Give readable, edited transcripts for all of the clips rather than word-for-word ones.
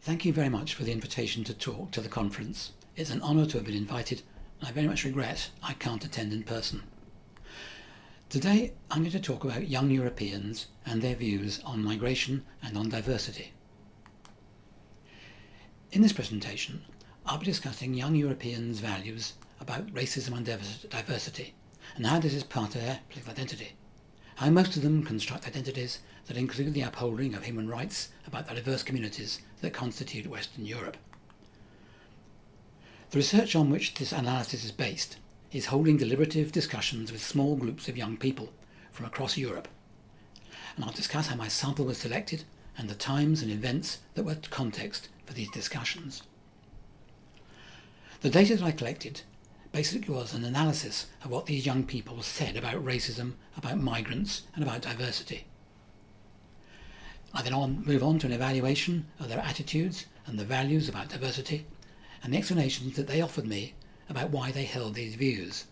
Thank you very much for the invitation to talk to the conference. It's an honour to have been invited, and I very much regret I can't attend in person. Today I'm going to talk about young Europeans and their views on migration and on diversity. In this presentation, I'll be discussing young Europeans' values about racism and diversity, and how this is part of their political identity. How most of them construct identities that include the upholding of human rights about the diverse communities that constitute Western Europe. The research on which this analysis is based is holding deliberative discussions with small groups of young people from across Europe, and I'll discuss how my sample was selected and the times and events that were context for these discussions. The data that I collected basically was an analysis of what these young people said about racism, about migrants and about diversity. I then move on to an evaluation of their attitudes and the values about diversity and the explanations that they offered me about why they held these views.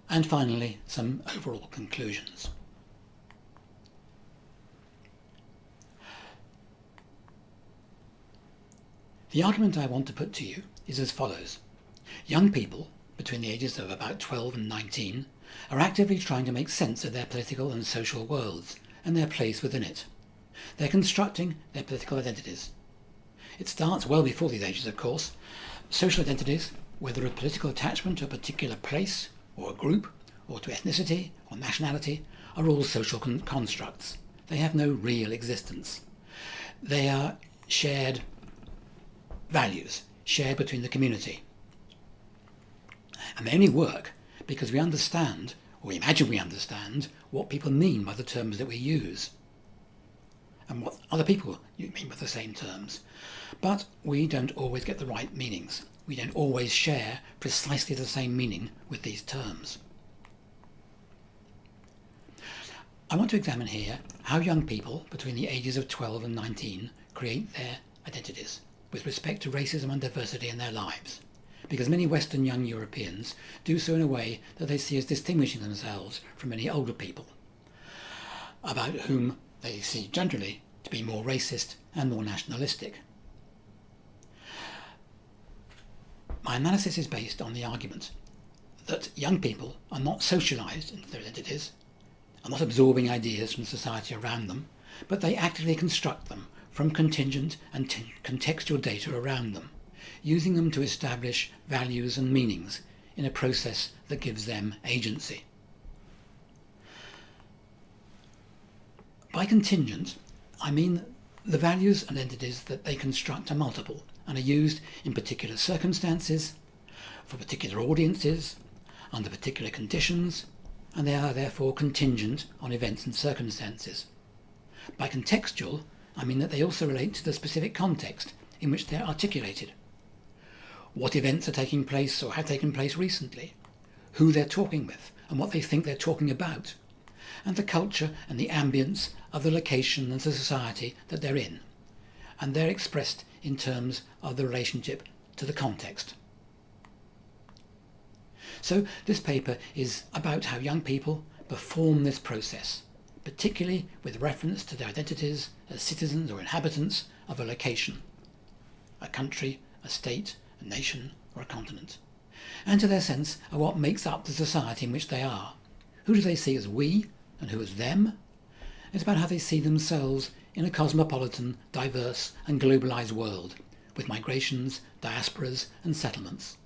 And finally, some overall conclusions. The argument I want to put to you is as follows. Young people, between the ages of about 12 and 19, are actively trying to make sense of their political and social worlds and their place within it. They're constructing their political identities. It starts well before these ages, of course. Social identities, whether of political attachment to a particular place or a group, or to ethnicity or nationality, are all social constructs. They have no real existence. They are shared values, shared between the community. And they only work because we understand, or we imagine we understand, what people mean by the terms that we use, and what other people mean by the same terms. But we don't always get the right meanings. We don't always share precisely the same meaning with these terms. I want to examine here how young people between the ages of 12 and 19 create their identities with respect to racism and diversity in their lives, because many Western young Europeans do so in a way that they see as distinguishing themselves from many older people, about whom they see generally to be more racist and more nationalistic. My analysis is based on the argument that young people are not socialised into their identities, are not absorbing ideas from society around them, but they actively construct them from contingent and contextual data around them, using them to establish values and meanings in a process that gives them agency. By contingent, I mean the values and entities that they construct are multiple and are used in particular circumstances, for particular audiences, under particular conditions, and they are therefore contingent on events and circumstances. By contextual, I mean that they also relate to the specific context in which they are articulated. What events are taking place or have taken place recently, who they're talking with and what they think they're talking about, and the culture and the ambience of the location and the society that they're in, and they're expressed in terms of the relationship to the context. So this paper is about how young people perform this process, particularly with reference to their identities as citizens or inhabitants of a location, a country, a state, a nation or a continent, and to their sense of what makes up the society in which they are. Who do they see as we and who as them? It's about how they see themselves in a cosmopolitan, diverse and globalised world, with migrations, diasporas and settlements.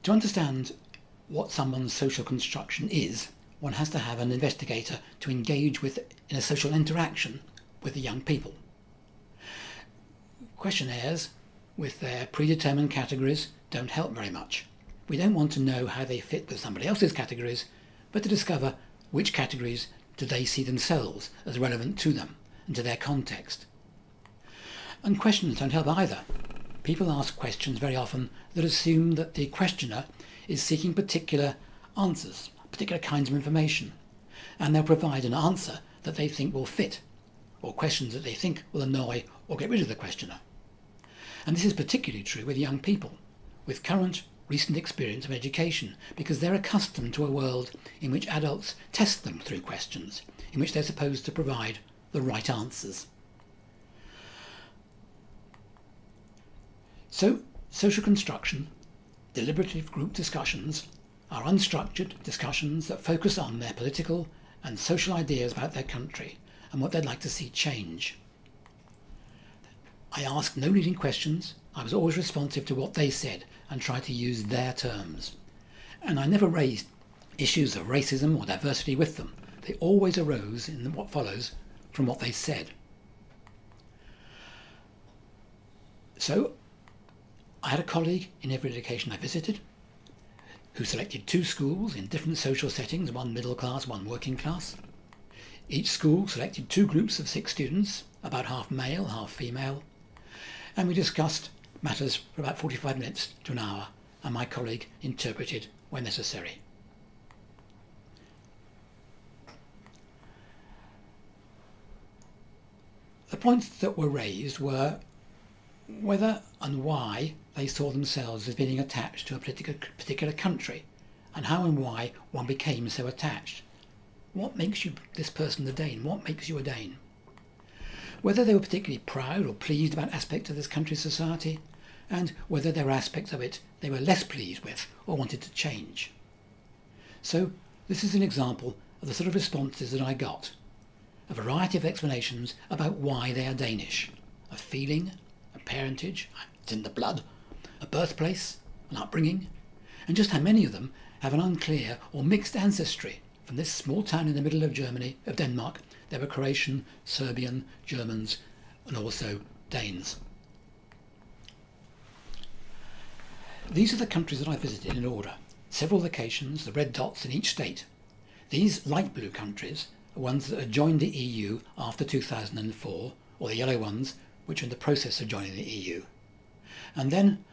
To understand what someone's social construction is, one has to have an investigator to engage with in a social interaction with the young people. Questionnaires with their predetermined categories don't help very much. We don't want to know how they fit with somebody else's categories, but to discover which categories do they see themselves as relevant to them and to their context. And questions don't help either. People ask questions very often that assume that the questioner is seeking particular answers, particular kinds of information, and they'll provide an answer that they think will fit, or questions that they think will annoy or get rid of the questioner. And this is particularly true with young people, with current recent experience of education, because they're accustomed to a world in which adults test them through questions, in which they're supposed to provide the right answers. So, social construction, deliberative group discussions, are unstructured discussions that focus on their political and social ideas about their country and what they'd like to see change. I asked no leading questions. I was always responsive to what they said and tried to use their terms. And I never raised issues of racism or diversity with them. They always arose in what follows from what they said. So, I had a colleague in every education I visited who selected 2 schools in different social settings, one middle class, one working class. Each school selected 2 groups of 6 students, about half male, half female, and we discussed matters for about 45 minutes to an hour, and my colleague interpreted where necessary. The points that were raised were whether and why they saw themselves as being attached to a particular country, and how and why one became so attached. What makes you this person a Dane? What makes you a Dane? Whether they were particularly proud or pleased about aspects of this country's society, and whether there were aspects of it they were less pleased with or wanted to change. So this is an example of the sort of responses that I got. A variety of explanations about why they are Danish. A feeling, a parentage, it's in the blood, a birthplace, an upbringing, and just how many of them have an unclear or mixed ancestry from this small town in the middle of Germany, of Denmark. There were Croatian, Serbian, Germans, and also Danes. These are the countries that I visited in order. Several locations, the red dots in each state. These light blue countries are ones that had joined the EU after 2004, or the yellow ones which are in the process of joining the EU. And then,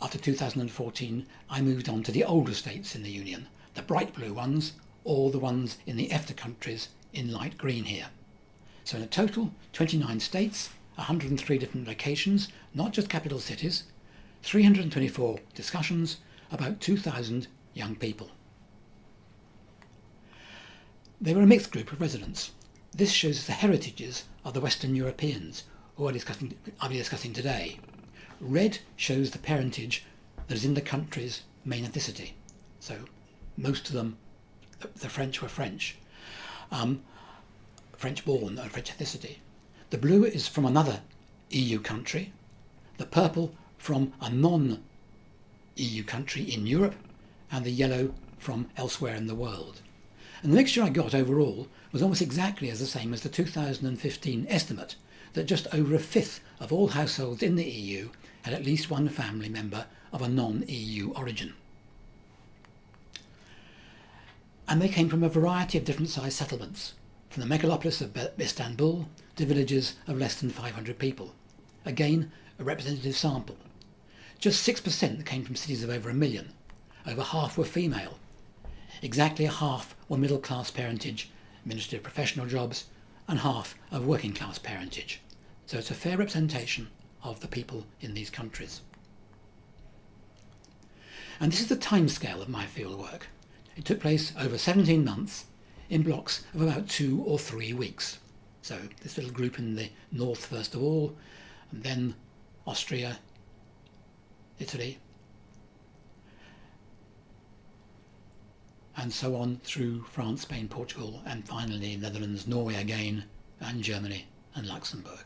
after 2014, I moved on to the older states in the Union, the bright blue ones, or the ones in the EFTA countries in light green here. So in a total, 29 states, 103 different locations, not just capital cities, 324 discussions, about 2,000 young people. They were a mixed group of residents. This shows the heritages of the Western Europeans, who I'll be discussing today. Red shows the parentage that is in the country's main ethnicity. So most of them, the French were French. French-born and French ethnicity. The blue is from another EU country. The purple from a non-EU country in Europe, and the yellow from elsewhere in the world. And the mixture I got overall was almost exactly as the same as the 2015 estimate, that just over a fifth of all households in the EU had at least one family member of a non-EU origin. And they came from a variety of different sized settlements, from the megalopolis of Istanbul to villages of less than 500 people. Again, a representative sample. Just 6% came from cities of over 1 million. Over half were female. Exactly a half were middle class parentage, administrative professional jobs, and half of working class parentage. So it's a fair representation of the people in these countries. And this is the timescale of my fieldwork. It took place over 17 months in blocks of about 2 or 3 weeks. So this little group in the north first of all, and then Austria, Italy, and so on through France, Spain, Portugal, and finally Netherlands, Norway again, and Germany and Luxembourg.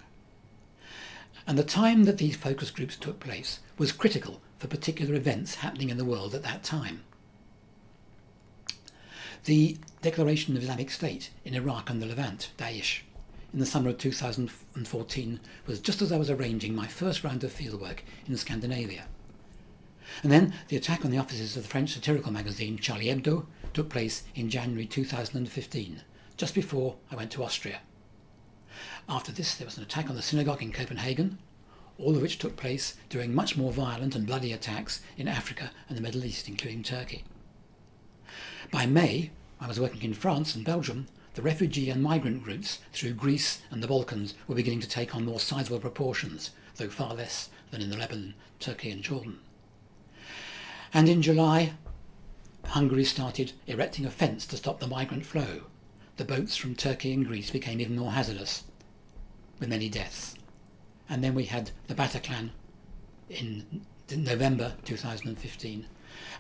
And the time that these focus groups took place was critical for particular events happening in the world at that time. The declaration of Islamic State in Iraq and the Levant, Daesh, in the summer of 2014 was just as I was arranging my first round of fieldwork in Scandinavia. And then the attack on the offices of the French satirical magazine Charlie Hebdo took place in January 2015, just before I went to Austria. After this there was an attack on the synagogue in Copenhagen, all of which took place during much more violent and bloody attacks in Africa and the Middle East, including Turkey. By May, I was working in France and Belgium. The refugee and migrant routes through Greece and the Balkans were beginning to take on more sizable proportions, though far less than in the Lebanon, Turkey and Jordan. And in July, Hungary started erecting a fence to stop the migrant flow. the boats from Turkey and Greece became even more hazardous, with many deaths. And then we had the Bataclan in November 2015.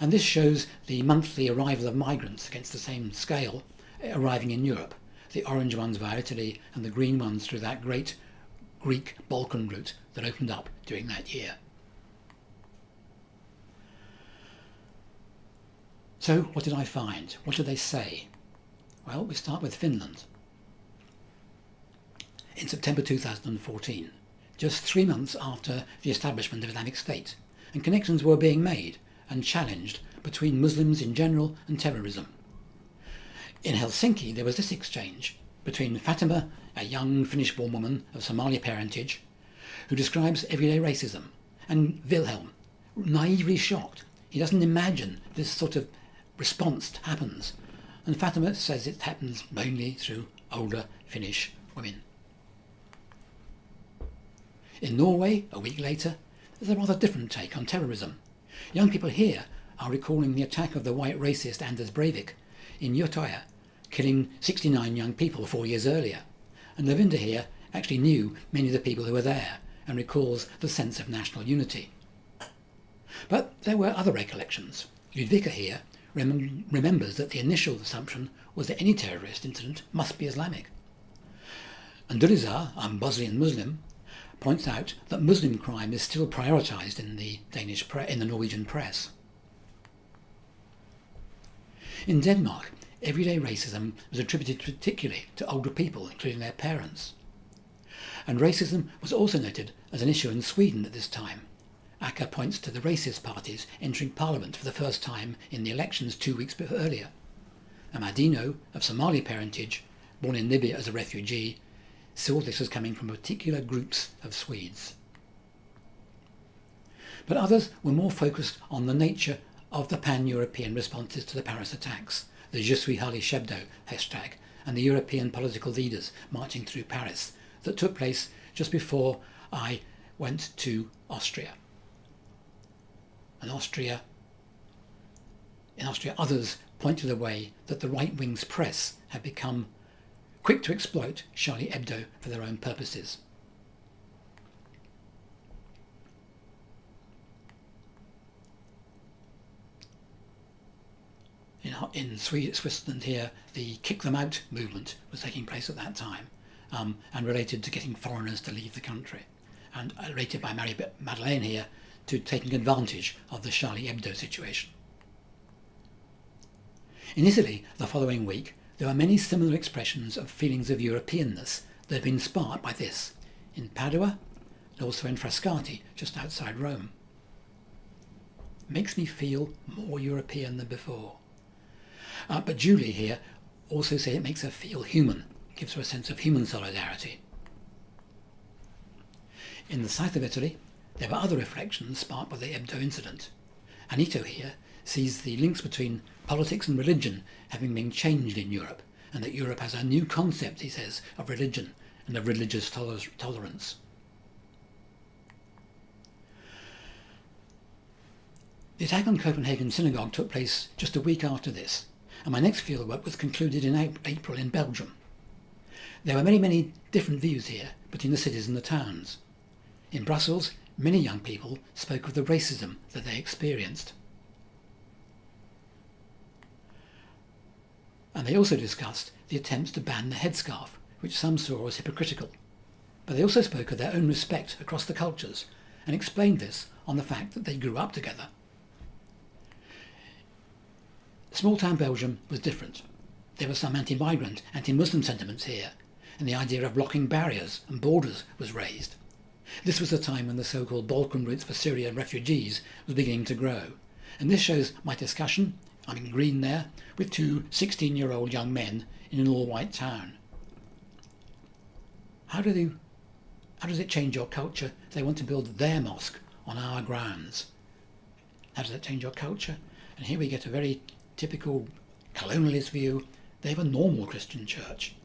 And this shows the monthly arrival of migrants against the same scale arriving in Europe. The orange ones via Italy and the green ones through that great Greek Balkan route that opened up during that year. So what did I find? What did they say? Well, we start with Finland. In September 2014, just 3 months after the establishment of Islamic State, and connections were being made and challenged between Muslims in general and terrorism. In Helsinki, there was this exchange between Fatima, a young Finnish-born woman of Somali parentage, who describes everyday racism, and Wilhelm, naively shocked. He doesn't imagine this sort of response happens, and Fatima says it happens mainly through older Finnish women. In Norway, a week later, there's a rather different take on terrorism. Young people here are recalling the attack of the white racist Anders Breivik in Utøya, killing 69 young people 4 years earlier. And Lavinda here actually knew many of the people who were there and recalls the sense of national unity. But there were other recollections. Ludvika here remembers that the initial assumption was that any terrorist incident must be Islamic. And Durizar, a Bosnian Muslim, points out that Muslim crime is still prioritised in the Norwegian press. In Denmark, everyday racism was attributed particularly to older people, including their parents. And racism was also noted as an issue in Sweden at this time. Acker points to the racist parties entering parliament for the first time in the elections 2 weeks earlier. Amadino, of Somali parentage, born in Libya as a refugee, saw this as coming from particular groups of Swedes. But others were more focused on the nature of the pan-European responses to the Paris attacks, the Je suis Charlie Hebdo hashtag, and the European political leaders marching through Paris that took place just before I went to Austria. In Austria, others point to the way that the right-wing's press had become quick to exploit Charlie Hebdo for their own purposes. In Switzerland here, the Kick Them Out movement was taking place at that time, and related to getting foreigners to leave the country, and rated by Madeleine here to taking advantage of the Charlie Hebdo situation. In Italy, the following week, there were many similar expressions of feelings of Europeanness that have been sparked by this, in Padua and also in Frascati, just outside Rome. Makes me feel more European than before. But Julie here also said it makes her feel human, gives her a sense of human solidarity. In the south of Italy, there were other reflections sparked by the Hebdo incident. Anito here sees the links between politics and religion having been changed in Europe, and that Europe has a new concept, he says, of religion and of religious tolerance. The attack on Copenhagen Synagogue took place just a week after this, and my next fieldwork was concluded in April in Belgium. There were many different views here between the cities and the towns. In Brussels, many young people spoke of the racism that they experienced. And they also discussed the attempts to ban the headscarf, which some saw as hypocritical. But they also spoke of their own respect across the cultures, and explained this on the fact that they grew up together. Small-town Belgium was different. There were some anti-migrant, anti-Muslim sentiments here, and the idea of blocking barriers and borders was raised. This was the time when the so-called Balkan routes for Syrian refugees was beginning to grow, and this shows my discussion, I'm in green there, with two 16-year-old young men in an all-white town. How does it change your culture if they want to build their mosque on our grounds? How does that change your culture? And here we get a very typical colonialist view. They have a normal Christian church.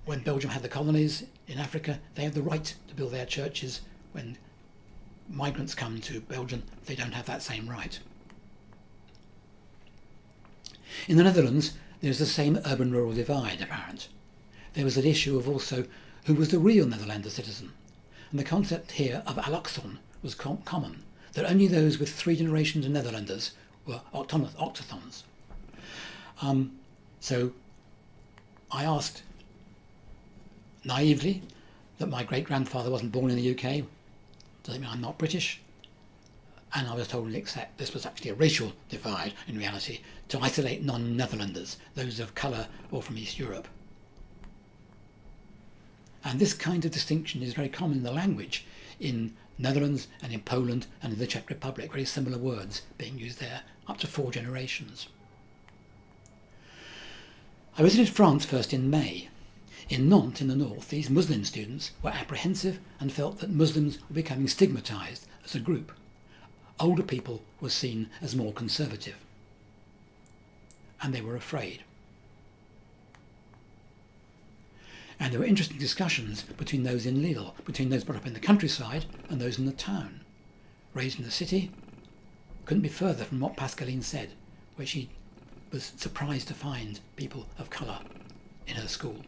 When Belgium had the colonies in Africa, they have the right to build their churches. When migrants come to Belgium, they don't have that same right. In the Netherlands, there is the same urban-rural divide apparent. There was an issue of also who was the real Netherlander citizen, and the concept here of allochthon was common, that only those with 3 generations of Netherlanders were autochthons. So I asked naively that my great-grandfather wasn't born in the UK. Does it mean I'm not British? And I was told to accept this was actually a racial divide in reality, to isolate non-Netherlanders, those of colour or from East Europe. And this kind of distinction is very common in the language in Netherlands and in Poland and in the Czech Republic, very similar words being used there, up to 4 generations. I visited France first in May. In Nantes, in the north, these Muslim students were apprehensive and felt that Muslims were becoming stigmatised as a group. Older people were seen as more conservative, and they were afraid. And there were interesting discussions between those in Lille, between those brought up in the countryside and those in the town. Raised in the city, couldn't be further from what Pascaline said, where she was surprised to find people of colour in her school.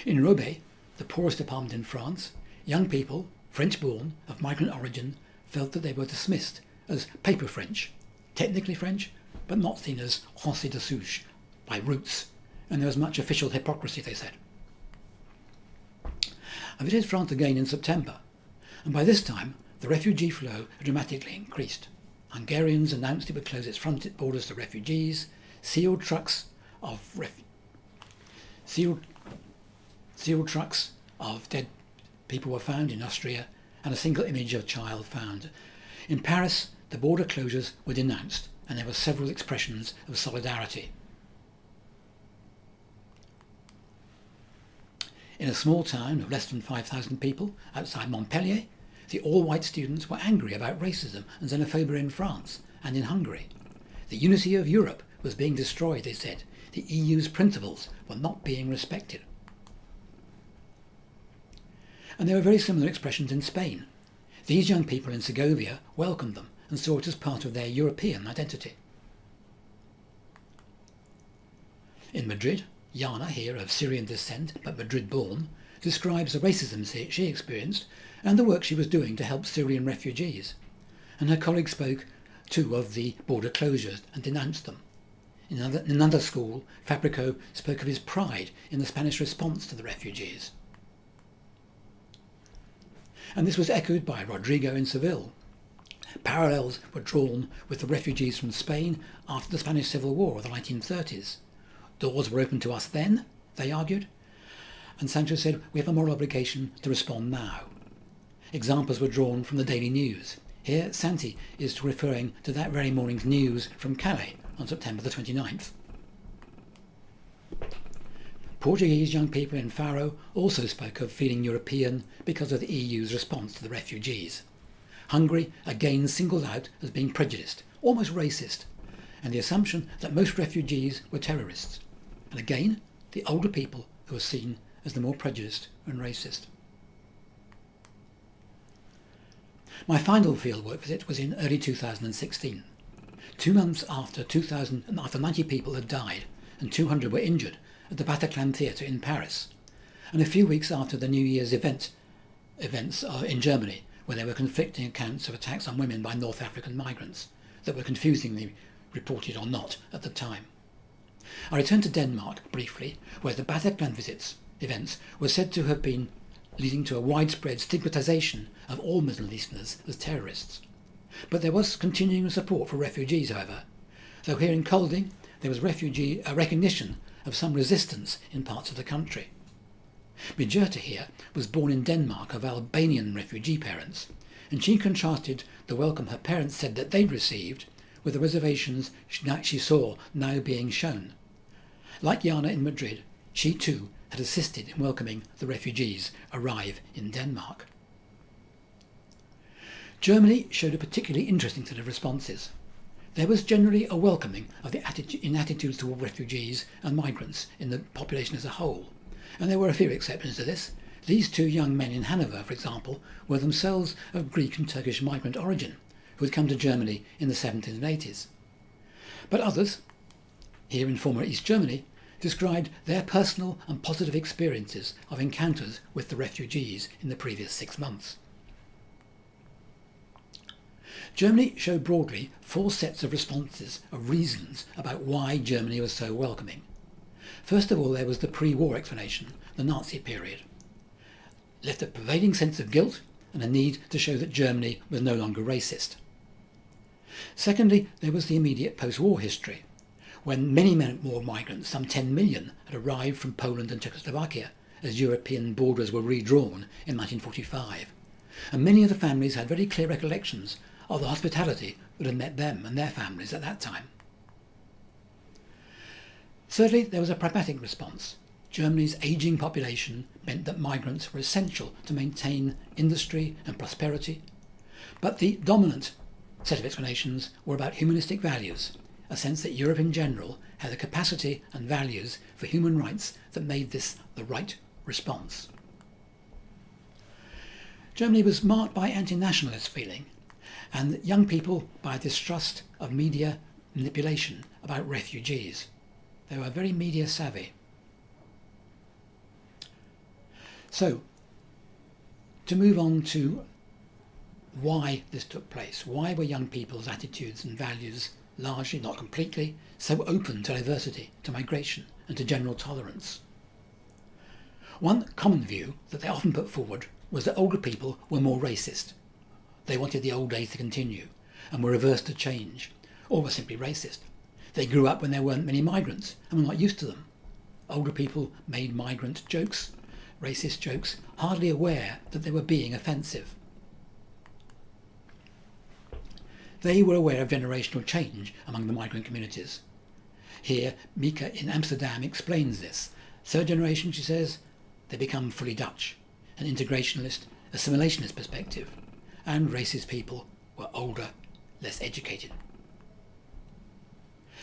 In Roubaix, the poorest department in France, young people, French-born, of migrant origin, felt that they were dismissed as paper French, technically French, but not seen as Français de souche, by roots, and there was much official hypocrisy, they said. I visited France again in September, and by this time the refugee flow had dramatically increased. Hungarians announced it would close its front borders to refugees, sealed trucks of dead people were found in Austria, and a single image of a child found. In Paris, the border closures were denounced, and there were several expressions of solidarity. In a small town of less than 5,000 people outside Montpellier, the all-white students were angry about racism and xenophobia in France and in Hungary. The unity of Europe was being destroyed, they said. The EU's principles were not being respected. And there were very similar expressions in Spain. These young people in Segovia welcomed them and saw it as part of their European identity. In Madrid, Jana, here of Syrian descent but Madrid-born, describes the racism she experienced and the work she was doing to help Syrian refugees. And her colleagues spoke too of the border closures and denounced them. In another school, Fabrico spoke of his pride in the Spanish response to the refugees. And this was echoed by Rodrigo in Seville. Parallels were drawn with the refugees from Spain after the Spanish Civil War of the 1930s. Doors were open to us then, they argued, and Sancho said, we have a moral obligation to respond now. Examples were drawn from the daily news. Here, Santi is referring to that very morning's news from Calais on September the 29th. Portuguese young people in Faro also spoke of feeling European because of the EU's response to the refugees. Hungary again singled out as being prejudiced, almost racist, and the assumption that most refugees were terrorists. And again, the older people who were seen as the more prejudiced and racist. My final fieldwork visit was in early 2016. 2 months after 90 people had died and 200 were injured at the Bataclan Theatre in Paris, and a few weeks after the New Year's events in Germany, where there were conflicting accounts of attacks on women by North African migrants that were confusingly reported or not at the time. I returned to Denmark briefly, where the Bataclan events were said to have been leading to a widespread stigmatisation of all Middle Easterners as terrorists. But there was continuing support for refugees, however, though here in Kolding there was a recognition of some resistance in parts of the country. Birgitte here was born in Denmark of Albanian refugee parents, and she contrasted the welcome her parents said that they'd received with the reservations she saw now being shown. Like Jana in Madrid, she too had assisted in welcoming the refugees arrive in Denmark. Germany showed a particularly interesting set of responses. There was generally a welcoming of the attitudes toward refugees and migrants in the population as a whole, and there were a few exceptions to this. These 2 young men in Hanover, for example, were themselves of Greek and Turkish migrant origin, who had come to Germany in the 70s and 80s. But others, here in former East Germany, described their personal and positive experiences of encounters with the refugees in the previous 6 months. Germany showed broadly 4 sets of responses, of reasons about why Germany was so welcoming. First of all, there was the pre-war explanation, the Nazi period. Left a pervading sense of guilt and a need to show that Germany was no longer racist. Secondly, there was the immediate post-war history, when many more migrants, some 10 million, had arrived from Poland and Czechoslovakia as European borders were redrawn in 1945. And many of the families had very clear recollections of the hospitality that had met them and their families at that time. Thirdly, there was a pragmatic response. Germany's ageing population meant that migrants were essential to maintain industry and prosperity, but the dominant set of explanations were about humanistic values, a sense that Europe in general had a capacity and values for human rights that made this the right response. Germany was marked by anti-nationalist feeling, and young people by a distrust of media manipulation about refugees. They were very media savvy. So, to move on to why this took place, why were young people's attitudes and values largely, not completely, so open to diversity, to migration and to general tolerance? One common view that they often put forward was that older people were more racist. They wanted the old days to continue and were averse to change, or were simply racist. They grew up when there weren't many migrants and were not used to them. Older people made migrant jokes, racist jokes, hardly aware that they were being offensive. They were aware of generational change among the migrant communities. Here, Mika in Amsterdam explains this. Third generation, she says, they become fully Dutch, an integrationalist, assimilationist perspective, and racist people were older, less educated.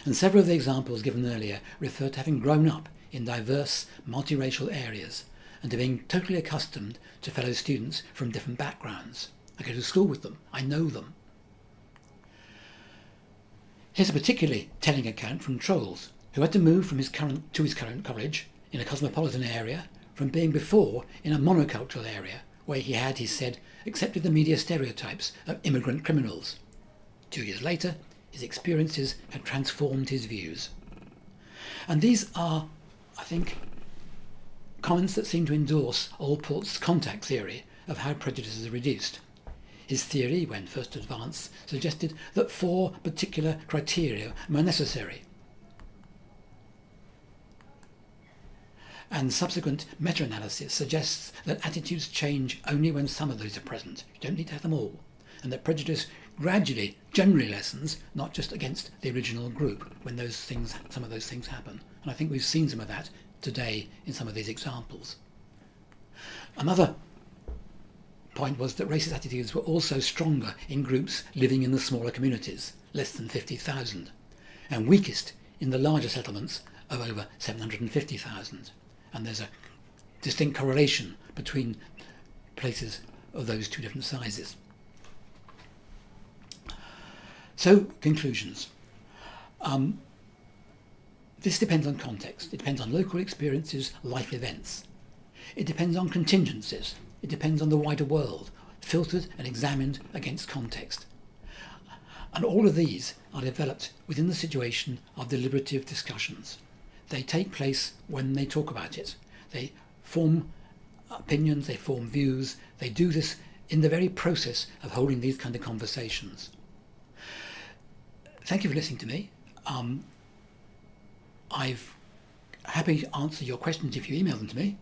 And several of the examples given earlier refer to having grown up in diverse, multiracial areas and to being totally accustomed to fellow students from different backgrounds. I go to school with them, I know them. Here's a particularly telling account from Trolls, who had to move from his current college in a cosmopolitan area from being before in a monocultural area where he had, he said, accepted the media stereotypes of immigrant criminals. 2 years later, his experiences had transformed his views. And these are, I think, comments that seem to endorse Allport's contact theory of how prejudices are reduced. His theory, when first advanced, suggested that 4 particular criteria were necessary. And subsequent meta-analysis suggests that attitudes change only when some of those are present. You don't need to have them all. And that prejudice gradually, generally lessens, not just against the original group, when some of those things happen. And I think we've seen some of that today in some of these examples. Another point was that racist attitudes were also stronger in groups living in the smaller communities, less than 50,000, and weakest in the larger settlements of over 750,000. And there's a distinct correlation between places of those 2 different sizes. So, conclusions. This depends on context. It depends on local experiences, life events. It depends on contingencies. It depends on the wider world, filtered and examined against context. And all of these are developed within the situation of deliberative discussions. They take place when they talk about it. They form opinions, they form views. They do this in the very process of holding these kind of conversations. Thank you for listening to me. I'm happy to answer your questions if you email them to me,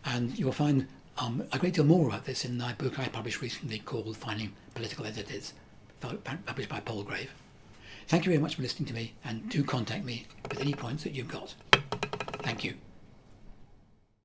and you'll find a great deal more about this in my book I published recently called Finding Political Editors, published by Palgrave. Thank you very much for listening to me, and do contact me with any points that you've got. Thank you.